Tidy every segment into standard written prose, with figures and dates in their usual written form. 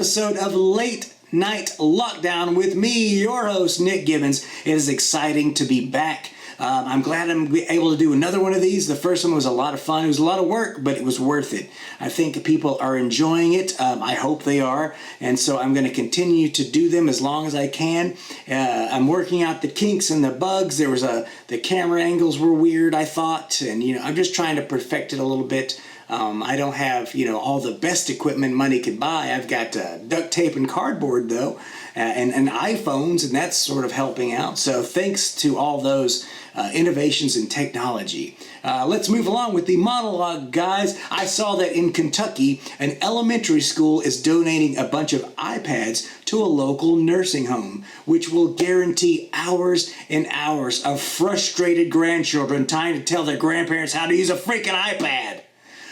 episode of Late Night Lockdown with me, your host, Nick Gibbons. It is exciting to be back. I'm glad I'm able to do another one of these. The first one was a lot of fun. It was a lot of work, but it was worth it. I think people are enjoying it. I hope they are. And so I'm going to continue to do them as long as I can. I'm working out the kinks and the bugs. The camera angles were weird, I thought. And, I'm just trying to perfect it a little bit. I don't have, all the best equipment money could buy. I've got duct tape and cardboard, though, and iPhones, and that's sort of helping out. So thanks to all those innovations in technology. Let's move along with the monologue, guys. I saw that in Kentucky, an elementary school is donating a bunch of iPads to a local nursing home, which will guarantee hours and hours of frustrated grandchildren trying to tell their grandparents how to use a freaking iPad.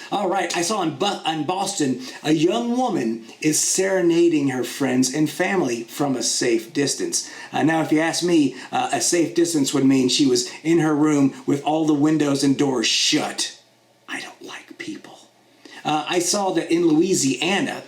All right, I saw in Boston, a young woman is serenading her friends and family from a safe distance. Now, if you ask me, a safe distance would mean she was in her room with all the windows and doors shut. I don't like people. I saw that in Louisiana,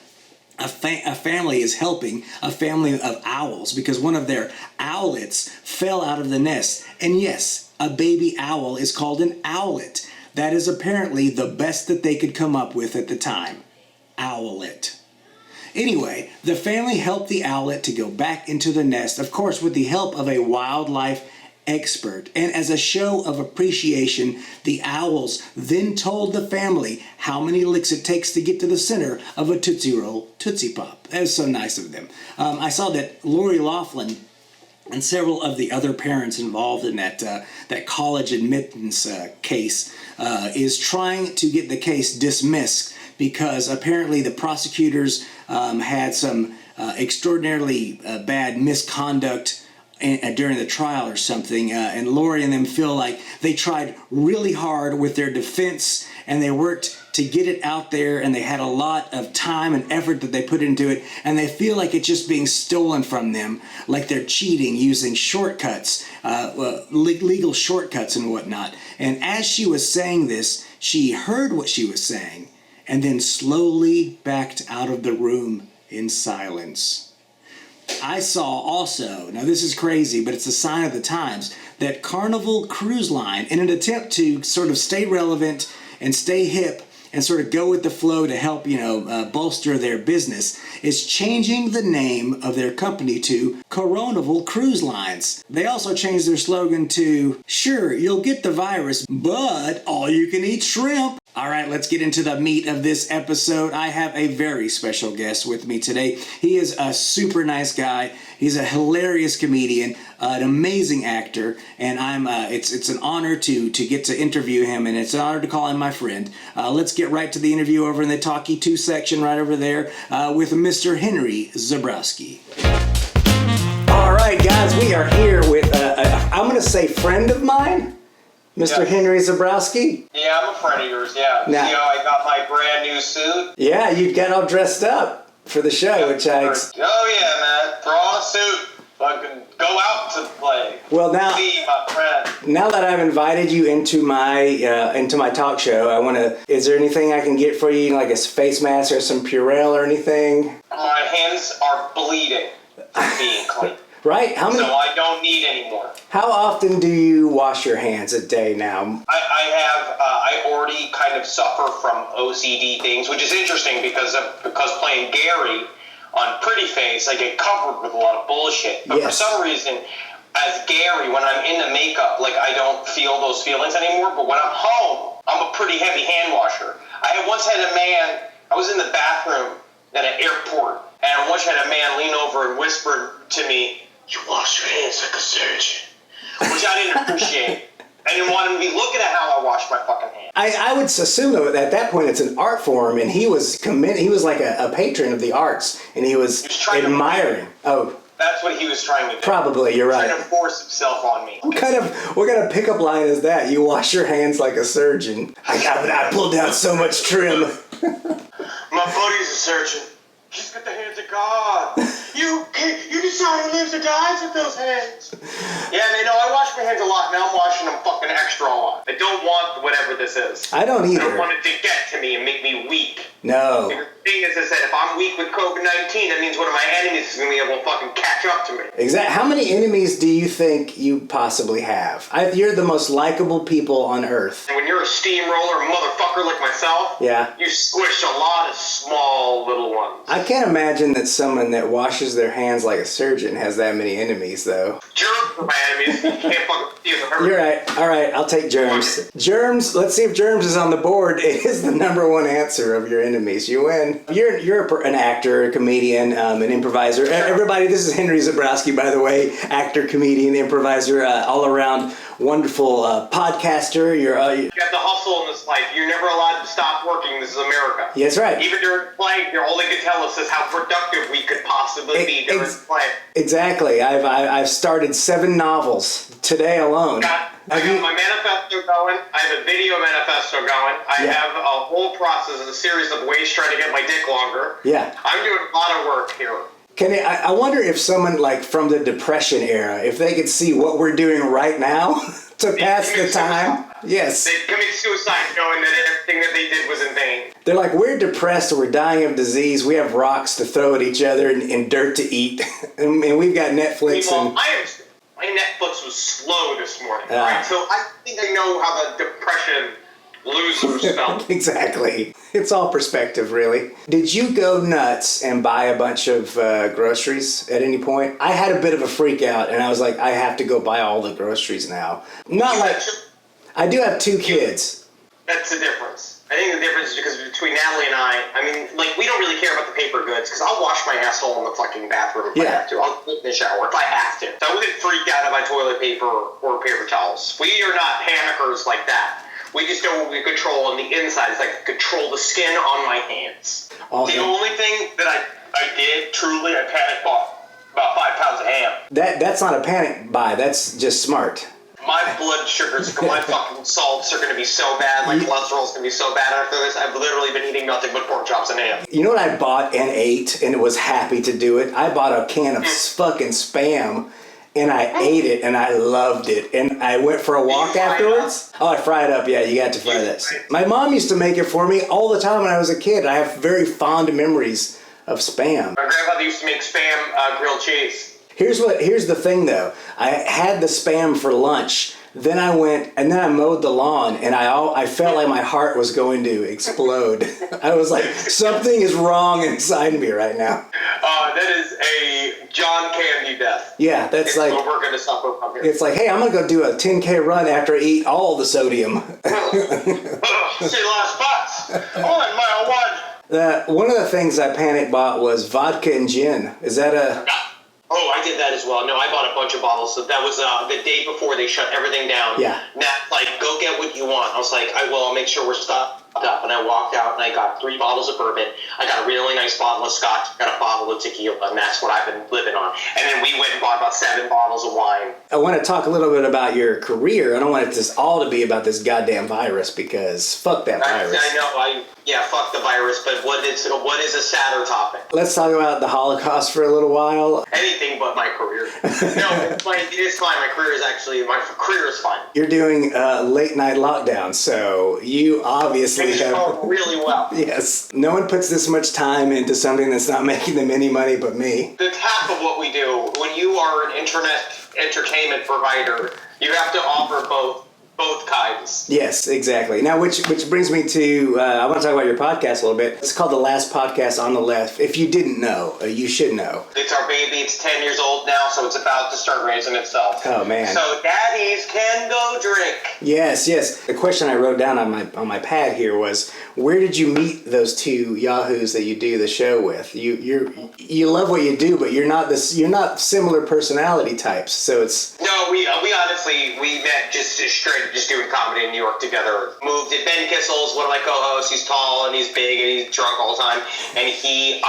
a family is helping a family of owls because one of their owlets fell out of the nest. And yes, a baby owl is called an owlet. That is apparently the best that they could come up with at the time. Owlet. Anyway, the family helped the owlet to go back into the nest, of course, with the help of a wildlife expert. And as a show of appreciation, the owls then told the family how many licks it takes to get to the center of a Tootsie Roll Tootsie Pop. That was so nice of them. I saw that Lori Loughlin and several of the other parents involved in that college admittance case is trying to get the case dismissed because apparently the prosecutors had some extraordinarily bad misconduct during the trial or something, and Lori and them feel like they tried really hard with their defense and they worked to get it out there, and they had a lot of time and effort that they put into it, and they feel like it's just being stolen from them, like they're cheating using shortcuts, legal shortcuts and whatnot. And as she was saying this, she heard what she was saying and then slowly backed out of the room in silence. I saw also, now this is crazy, but it's a sign of the times, that Carnival Cruise Line, in an attempt to sort of stay relevant and stay hip and sort of go with the flow to help, bolster their business, is changing the name of their company to Carnival Cruise Lines. They also changed their slogan to, sure, you'll get the virus, but all you can eat shrimp. All right, let's get into the meat of this episode. I have a very special guest with me today. He is a super nice guy. He's a hilarious comedian, an amazing actor, and it's an honor to get to interview him, and it's an honor to call him my friend. Let's get right to the interview over in the Talkie 2 section right over there with Mr. Henry Zebrowski. All right, guys, we are here with, I'm going to say friend of mine, Mr. Henry Zebrowski? Yeah, I'm a friend of yours, yeah. Now, see how I got my brand new suit? Yeah, you got all dressed up for the show, which I... Oh yeah, man. Throw on a suit. Fucking go out to play. Well, now... See, my friend. Now that I've invited you into my talk show, I want to... Is there anything I can get for you, like a face mask or some Purell or anything? My hands are bleeding from being clean. Right? How many? So I don't need any more. How often do you wash your hands a day now? I already kind of suffer from OCD things, which is interesting because playing Gary on Pretty Face, I get covered with a lot of bullshit. But For some reason, as Gary, when I'm in the makeup, like I don't feel those feelings anymore. But when I'm home, I'm a pretty heavy hand washer. I once had a man, I was in the bathroom at an airport, and I once had a man lean over and whisper to me, "You wash your hands like a surgeon," which I didn't appreciate. I didn't want him to be looking at how I wash my fucking hands. I would assume though at that point it's an art form, and he was like a patron of the arts, and he was admiring. That's what he was trying to do. Probably, you're right. Trying to force himself on me. What kind of pickup line is that? You wash your hands like a surgeon. I pulled out so much trim. My buddy's a surgeon. He's got the hands of God. You decide who lives or dies with those hands. Yeah, man, no, I wash my hands a lot. Now I'm washing them fucking extra a lot. I don't want whatever this is. I don't either. I don't want it to get to me and make me weak. No. The thing is that if I'm weak with COVID-19, that means one of my enemies is going to be able to fucking catch up to me. Exactly. How many enemies do you think you possibly have? You're the most likable people on earth. And when you're a steamroller motherfucker like myself, yeah, you squish a lot of small little ones. I can't imagine that someone that washes their hands like a surgeon has that many enemies, though. Germs are my enemies. You can't fucking see them. You're right. All right, I'll take germs. Germs, let's see if germs is on the board. It is the number one answer of your enemies. You win. You're an actor, a comedian, an improviser. Everybody, this is Henry Zebrowski, by the way. Actor, comedian, improviser, all-around wonderful podcaster. You have the hustle in this life. You're never allowed to stop working. This is America. Yeah, that's right. Even during play, you're only going to tell us is how productive we could possibly be during play. Exactly. I've started 7 novels today alone. I have my manifesto going. I have a video manifesto going. I have a whole process, a series of ways trying to get my dick longer. Yeah. I'm doing a lot of work here. I wonder if someone like from the Depression era, if they could see what we're doing right now to pass the time. Yes. They commit suicide knowing that everything that they did was in vain. They're like, we're depressed, we're dying of disease, we have rocks to throw at each other and dirt to eat, and we've got Netflix. My Netflix was slow this morning, right? So I think I know how the depression losers felt. Exactly. It's all perspective, really. Did you go nuts and buy a bunch of groceries at any point? I had a bit of a freak out, and I was like, I have to go buy all the groceries now. I do have 2 kids. That's the difference. I think the difference is because between Natalie and I mean, like, we don't really care about the paper goods, because I'll wash my asshole in the fucking bathroom if I have to. I'll clean the shower if I have to. So I wasn't freaked out about toilet paper or paper towels. We are not panickers like that. We just know what we control on the inside. It's like control the skin on my hands. The only thing that I did, truly, I panic bought about 5 pounds of ham. That's not a panic buy. That's just smart. My blood sugars, my fucking salts are going to be so bad. My cholesterol's going to be so bad after this. I've literally been eating nothing but pork chops and ham. You know what I bought and ate and was happy to do it? I bought a can of fucking Spam. And I ate it, and I loved it. And I went for a walk afterwards. Oh, I fry it up. Yeah, you got to fry this. My mom used to make it for me all the time when I was a kid. I have very fond memories of Spam. My grandfather used to make Spam grilled cheese. Here's the thing, though. I had the Spam for lunch. Then I went, and then I mowed the lawn, and I felt like my heart was going to explode. I was like, something is wrong inside me right now. That is a John Candy death. Yeah, that's like what we're going to suffer from here. It's like, hey, I'm going to go do a 10K run after I eat all the sodium. See last spots. On mile 1. One of the things I panic bought was vodka and gin. Is that a... Oh, I did that as well. No, I bought a bunch of bottles. So that was the day before they shut everything down. Yeah. Nat, like, go get what you want. I was like, I will. I'll make sure we're stocked up. And I walked out and I got 3 bottles of bourbon. I got a really nice bottle of scotch. Got a bottle of tequila. And that's what I've been living on. And then we went and bought about 7 bottles of wine. I want to talk a little bit about your career. I don't want it all to be about this goddamn virus, because fuck that virus. I know. Fuck the virus. But what is a sadder topic? Let's talk about the Holocaust for a little while. Anything but my career. No, it is fine. My career is fine. You're doing late night lockdown, so you obviously have really well. Yes. No one puts this much time into something that's not making them any money but me. That's half of what we do. When you are an internet entertainment provider, you have to offer both kinds. Yes, exactly. Now, which brings me to, I want to talk about your podcast a little bit. It's called The Last Podcast on the Left. If you didn't know, you should know. It's our baby. It's 10 years old now, so it's about to start raising itself. Oh, man. So daddies can go drink. Yes. The question I wrote down on my pad here was, where did you meet those 2 yahoos that you do the show with? You love what you do, but you're not similar personality types. So it's... No, we honestly met just doing comedy in New York together. Moved to Ben Kissel's one of my co-hosts. He's tall and he's big and he's drunk all the time. And he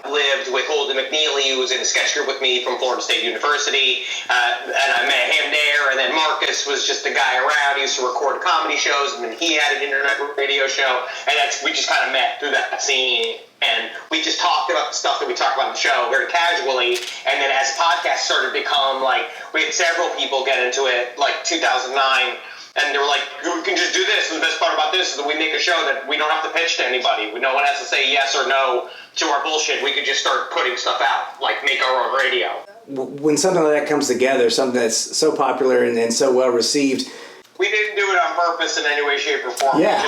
lived with Holden McNeely, who was in a sketch group with me from Florida State University. And I met him there. And then Marcus was just a guy around. He used to record comedy shows, and then he had an internet radio show. And we just kind of met through that scene. And we just talked about the stuff that we talk about on the show very casually. And then as podcasts started to become, like, we had several people get into it, like 2009. And they were like, we can just do this. And the best part about this is that we make a show that we don't have to pitch to anybody. No one has to say yes or no to our bullshit. We could just start putting stuff out, like make our own radio. When something like that comes together, something that's so popular and so well received. We didn't do it on purpose in any way, shape, or form. Yeah. I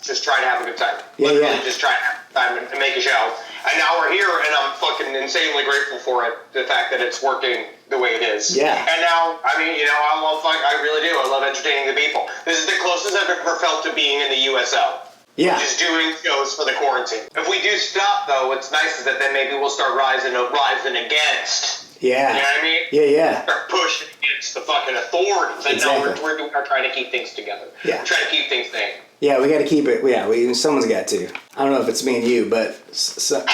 just try to have a good time. Yeah, Literally just try to have a good time and make a show. And now we're here, and I'm fucking insanely grateful for it. The fact that it's working the way it is. Yeah. And now, I mean, I really do. I love entertaining the people. This is the closest I've ever felt to being in the USO. Yeah. Just doing shows for the quarantine. If we do stop, though, what's nice is that then maybe we'll start rising against. Yeah. You know what I mean? Yeah. Start pushing against the fucking authorities. And Exactly. now we're trying to keep things together. Yeah. We're trying to keep things sane. Yeah, we got to keep it. Yeah, someone's got to. I don't know if it's me and you, but someone's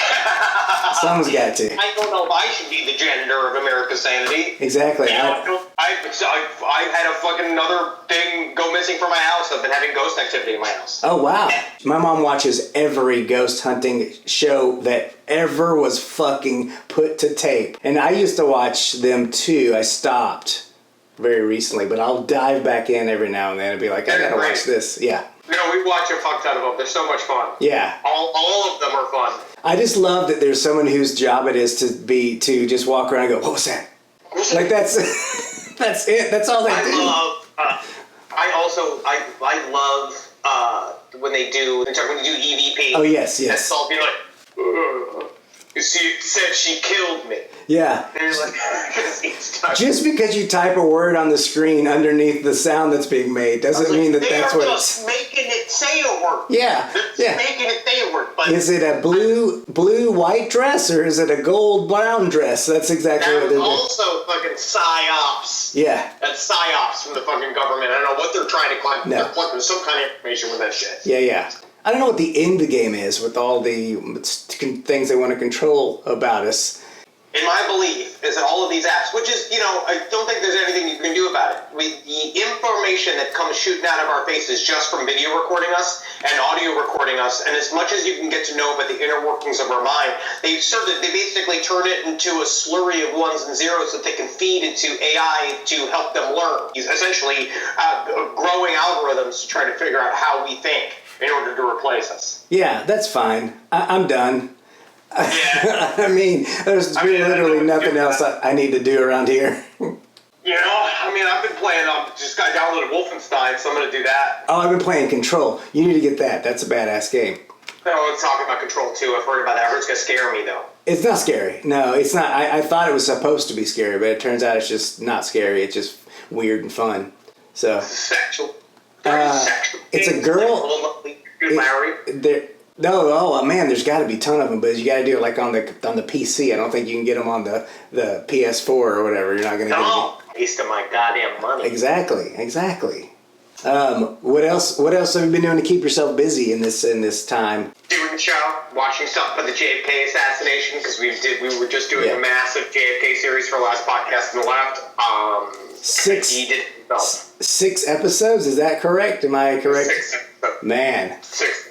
got to. I don't know if I should be the janitor of America's sanity. Exactly. I've had a fucking another thing go missing from my house. I've been having ghost activity in my house. Oh, wow. My mom watches every ghost hunting show that ever was fucking put to tape. And I used to watch them too. I stopped very recently, but I'll dive back in every now and then and be like, I gotta watch this. Yeah. No, we watch a fuck ton of them. They're so much fun. Yeah. All of them are fun. I just love that there's someone whose job it is to just walk around and go, what was that? Like that's that's it. That's all they do. I love when they do EVP. Oh yes. That's all being like, she said she killed me. Yeah. Just because you type a word on the screen underneath the sound that's being made doesn't mean that that's what it's... They are just making it say a word. Yeah. They're making it say a word. But is it a blue-white dress or is it a gold-brown dress? That's exactly what they're doing. That's also fucking psyops. Yeah. That's psyops from the fucking government. I don't know what they're trying to collect. No. They're collecting some kind of information with that shit. Yeah. I don't know what the end game is with all the things they want to control about us. In my belief, is that all of these apps, which is, I don't think there's anything you can do about it. The information that comes shooting out of our faces just from video recording us and audio recording us, and as much as you can get to know about the inner workings of our mind, they basically turn it into a slurry of ones and zeros that they can feed into AI to help them learn. Essentially, growing algorithms to try to figure out how we think in order to replace us. Yeah, that's fine. I'm done. Yeah. I mean, there's literally nothing else I need to do around here. I've been playing, just got downloaded Wolfenstein, so I'm going to do that. Oh, I've been playing Control. You need to get that. That's a badass game. No, let's talk about Control 2. I've heard about that. I heard it's going to scare me, though. It's not scary. No, it's not. I thought it was supposed to be scary, but it turns out it's just not scary. It's just weird and fun. So. Sexual. It's a girl. There's got to be a ton of them, but you got to do it like on the PC. I don't think you can get them on the PS4 or whatever. You're not going to get them. Waste of my goddamn money. Exactly. What else have you been doing to keep yourself busy in this time? Doing the show, watching stuff for the JFK assassination, because we were just doing a massive JFK series for the last podcast on the left. 6 episodes, is that correct? Am I correct? 6 episodes. Man. 6.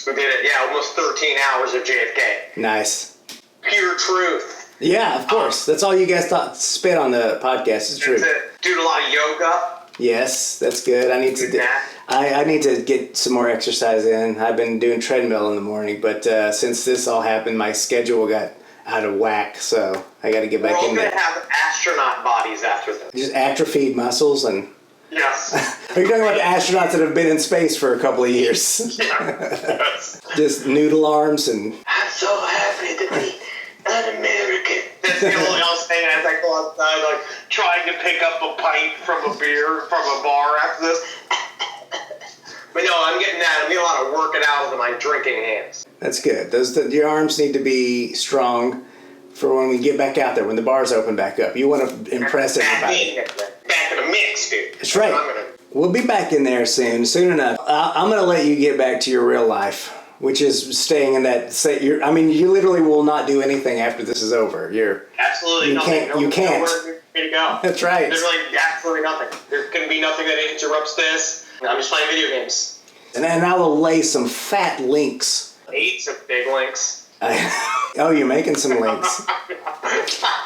We did it, almost 13 hours of JFK. Nice. Pure truth. Yeah, of course. That's all you guys spit on the podcast is true. Doing a lot of yoga. Yes, that's good. I need to I need to get some more exercise in. I've been doing treadmill in the morning, but since this all happened, my schedule got out of whack, so I got to get back in there. We're all going to have astronaut bodies after this. Just atrophied muscles and... Yes. Are you talking about the astronauts that have been in space for a couple of years? Yes. Just noodle arms and... I'm so happy to be an American. That's the only else thing as I go outside, trying to pick up a pipe from a bar after this. But no, I'm getting a lot of working out with my drinking hands. That's good. Your arms need to be strong for when we get back out there, when the bars open back up. You want to impress everybody. Back in the mix, dude. That's right. We'll be back in there soon enough. I'm going to let you get back to your real life, which is staying in that... you literally will not do anything after this is over. Absolutely nothing. You can't. Nowhere to go. That's right. There's absolutely nothing. There can be nothing that interrupts this. I'm just playing video games. And then I will lay some fat links. Some big links. Oh, you're making some links.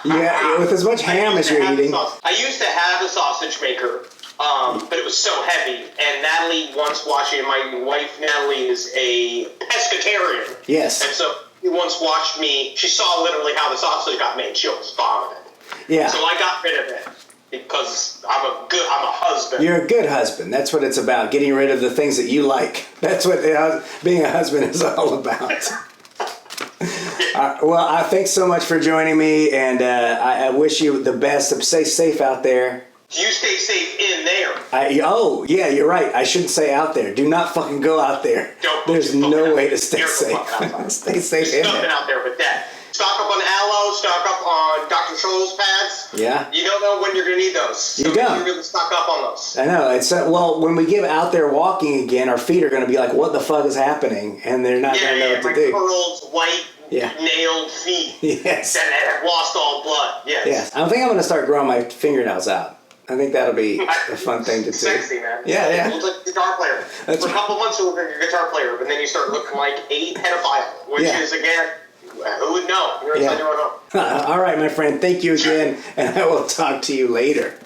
Yeah, with as much ham as you're eating. I used to have a sausage maker but it was so heavy. And Natalie once watched it. My wife, Natalie, is a pescatarian. Yes. And so she once watched me. She saw literally how the sausage got made. She almost vomited. Yeah. So I got rid of it because I'm a husband. You're a good husband. That's what it's about. Getting rid of the things that you like. That's what being a husband is all about. Well, thanks so much for joining me, and I wish you the best. Stay safe out there. You stay safe in there. Yeah, you're right. I shouldn't say out there. Do not fucking go out there. There's no way to stay safe. Stay safe in there. Nothing out there but that. Stock up on aloe, stock up on Dr. Scholl's pads. Yeah. You don't know when you're going to need those. So you don't. You really stock up on those. I know. It's well, when we get out there walking again, our feet are going to be like, what the fuck is happening? And they're not going to know what to do. Curled, white, nailed feet. Yes. That have lost all blood. Yes. I think I'm going to start growing my fingernails out. I think that'll be a fun thing to do. Sexy, man. Yeah. You look like a guitar player. For a couple months, you look like a guitar player, but then you start looking like a pedophile, which is, again, who would know? You're inside your own home. All right, my friend. Thank you again, and I will talk to you later.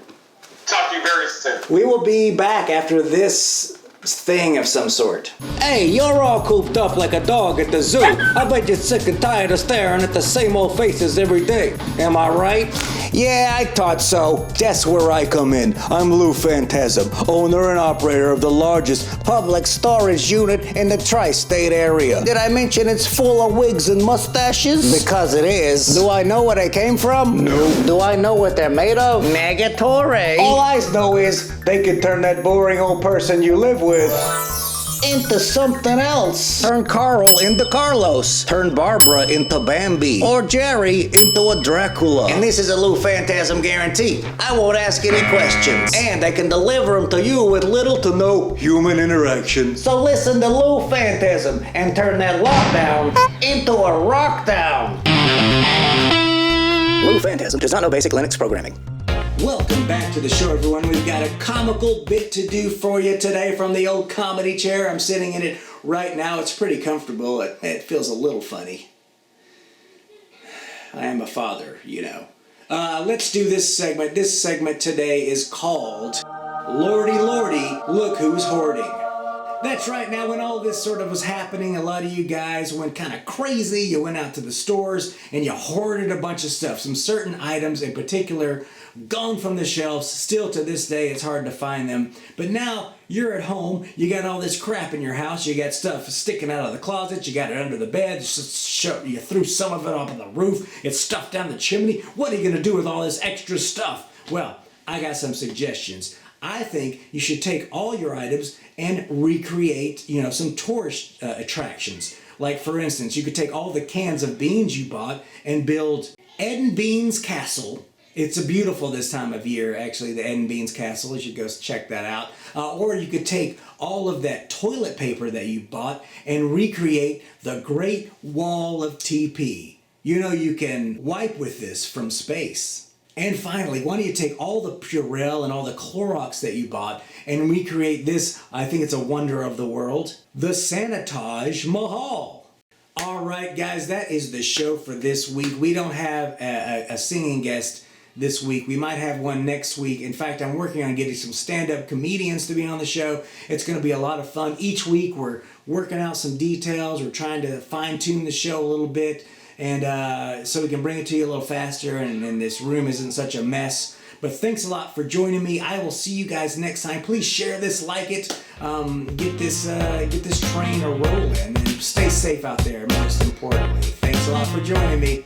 Talk to you very soon. We will be back after this thing of some sort. Hey, you're all cooped up like a dog at the zoo. I bet you're sick and tired of staring at the same old faces every day. Am I right? Yeah, I thought so. That's where I come in. I'm Lou Phantasm, owner and operator of the largest public storage unit in the tri-state area. Did I mention it's full of wigs and mustaches? Because it is. Do I know where they came from? No. Do I know what they're made of? Negatory. All I know is they could turn that boring old person you live with into something else. Turn Carl into Carlos. Turn Barbara into Bambi. Or Jerry into a Dracula. And this is a Lou Phantasm guarantee. I won't ask any questions. And I can deliver them to you with little to no human interaction. So listen to Lou Phantasm and turn that lockdown into a rockdown. Lou Phantasm does not know basic Linux programming. Welcome back to the show, everyone. We've got a comical bit to do for you today from the old comedy chair. I'm sitting in it right now. It's pretty comfortable. It feels a little funny. I am a father, you know. Let's do this segment. This segment today is called Lordy Lordy, Look Who's Hoarding. That's right. Now, when all this sort of was happening, a lot of you guys went kind of crazy. You went out to the stores and you hoarded a bunch of stuff. Some certain items in particular gone from the shelves. Still to this day, it's hard to find them. But now you're at home. You got all this crap in your house. You got stuff sticking out of the closet. You got it under the bed. You threw some of it up on the roof. It's stuffed down the chimney. What are you going to do with all this extra stuff? Well, I got some suggestions. I think you should take all your items and recreate, some tourist attractions. Like, for instance, you could take all the cans of beans you bought and build Ed and Beans Castle. It's beautiful this time of year, actually, the Ed and Beans Castle. You should go check that out. Or you could take all of that toilet paper that you bought and recreate the Great Wall of TP. You can wipe with this from space. And finally, why don't you take all the Purell and all the Clorox that you bought and recreate this, I think it's a wonder of the world, the Sanitage Mahal. All right, guys, that is the show for this week. We don't have a singing guest this week. We might have one next week. In fact, I'm working on getting some stand-up comedians to be on the show. It's going to be a lot of fun. Each week, we're working out some details. We're trying to fine-tune the show a little bit. And so we can bring it to you a little faster and this room isn't such a mess. But thanks a lot for joining me. I will see you guys next time. Please share this, like it, get this train a rolling, and stay safe out there, most importantly. Thanks a lot for joining me.